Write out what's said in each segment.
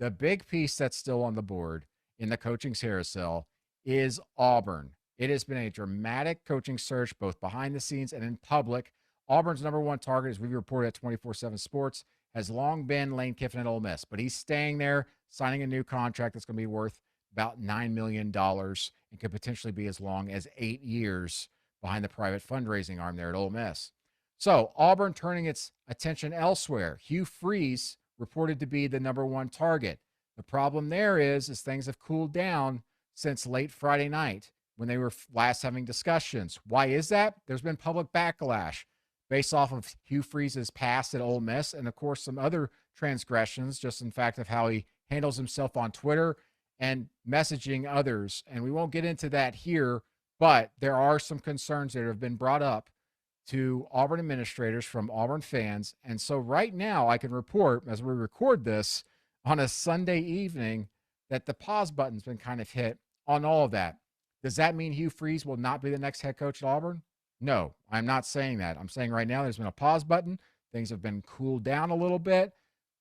The big piece that's still on the board in the coaching carousel is Auburn. It has been a dramatic coaching search, both behind the scenes and in public. Auburn's number one target, as we reported at 24/7 Sports, has long been Lane Kiffin at Ole Miss, but he's staying there, signing a new contract that's going to be worth about $9 million and could potentially be as long as 8 years behind the private fundraising arm there at Ole Miss. So Auburn turning its attention elsewhere. Hugh Freeze reported to be the number one target. The problem there is things have cooled down since late Friday night when they were last having discussions. Why is that? There's been public backlash based off of Hugh Freeze's past at Ole Miss and, of course, some other transgressions, just in fact of how he handles himself on Twitter and messaging others. And we won't get into that here, but there are some concerns that have been brought up to Auburn administrators from Auburn fans. And so right now I can report, as we record this on a Sunday evening, that the pause button's been kind of hit on all of that. Does that mean Hugh Freeze will not be the next head coach at Auburn? No, I'm not saying that. I'm saying right now there's been a pause button. Things have been cooled down a little bit,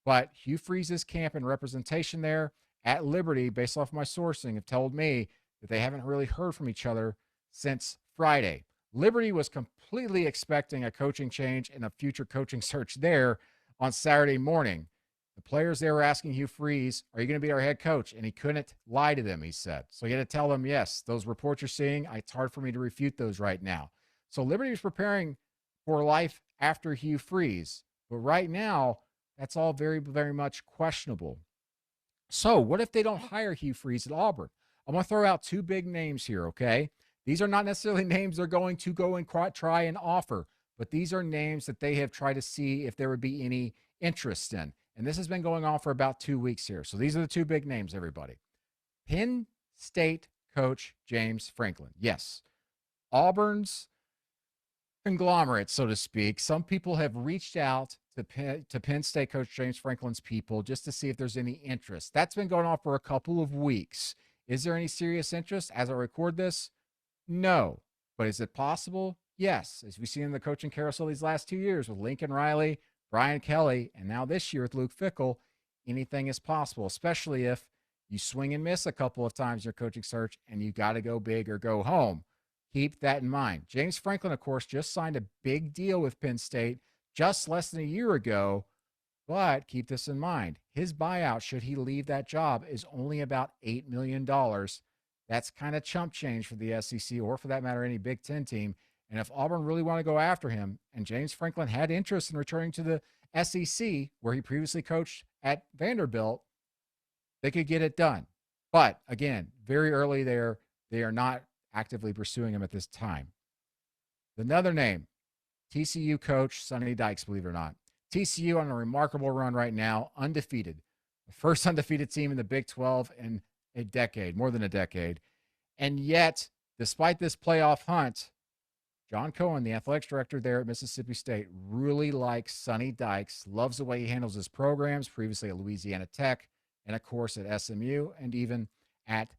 but Hugh Freeze's camp and representation there at Liberty, based off my sourcing, have told me that they haven't really heard from each other since Friday. Liberty was completely expecting a coaching change and a future coaching search there on Saturday morning. The players there were asking Hugh Freeze, are you going to be our head coach? And he couldn't lie to them, he said. So he had to tell them, yes, those reports you're seeing, it's hard for me to refute those right now. So Liberty was preparing for life after Hugh Freeze. But right now, that's all very, very much questionable. So what if they don't hire Hugh Freeze at Auburn? I'm going to throw out two big names here, okay? These are not necessarily names they're going to go and try and offer, but these are names that they have tried to see if there would be any interest in. And this has been going on for about 2 weeks here. So these are the two big names, everybody. Penn State coach James Franklin. Yes, Auburn's conglomerate, so to speak. Some people have reached out to Penn State coach James Franklin's people just to see if there's any interest. That's been going on for a couple of weeks. Is there any serious interest as I record this? No. But is it possible? Yes. As we've seen in the coaching carousel these last 2 years with Lincoln Riley, Brian Kelly, and now this year with Luke Fickell, anything is possible, especially if you swing and miss a couple of times in your coaching search and you got to go big or go home. Keep that in mind. James Franklin, of course, just signed a big deal with Penn State just less than a year ago, but keep this in mind. His buyout, should he leave that job, is only about $8 million. That's kind of chump change for the SEC or, for that matter, any Big Ten team. And if Auburn really want to go after him, and James Franklin had interest in returning to the SEC, where he previously coached at Vanderbilt, they could get it done. But again, very early there, they are not actively pursuing him at this time. Another name, TCU coach Sonny Dykes, believe it or not. TCU on a remarkable run right now, undefeated. The first undefeated team in the Big 12 in a decade, more than a decade. And yet, despite this playoff hunt, John Cohen, the athletics director there at Mississippi State, really likes Sonny Dykes, loves the way he handles his programs, previously at Louisiana Tech, and of course at SMU, and even at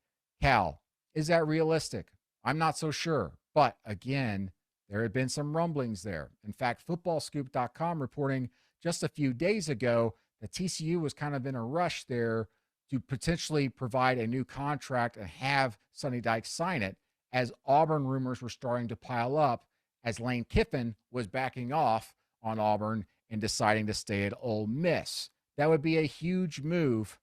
Cal. Is that realistic? I'm not so sure. But again, there had been some rumblings there. In fact, footballscoop.com reporting just a few days ago that TCU was kind of in a rush there to potentially provide a new contract and have Sonny Dykes sign it, as Auburn rumors were starting to pile up as Lane Kiffin was backing off on Auburn and deciding to stay at Ole Miss. That would be a huge move,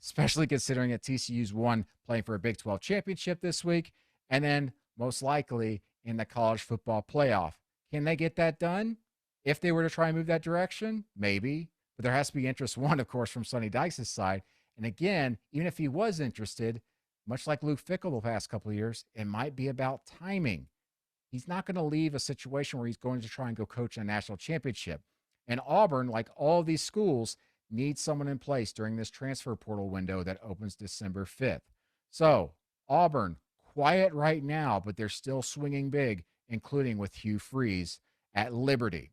especially considering that TCU's won playing for a Big 12 championship this week, and then most likely in the college football playoff. Can they get that done? If they were to try and move that direction, maybe. But there has to be interest, one, of course, from Sonny Dykes' side. And again, even if he was interested, much like Luke Fickell the past couple of years, it might be about timing. He's not going to leave a situation where he's going to try and go coach in a national championship. And Auburn, like all of these schools, needs someone in place during this transfer portal window that opens December 5th. So Auburn, quiet right now, but they're still swinging big, including with Hugh Freeze at Liberty.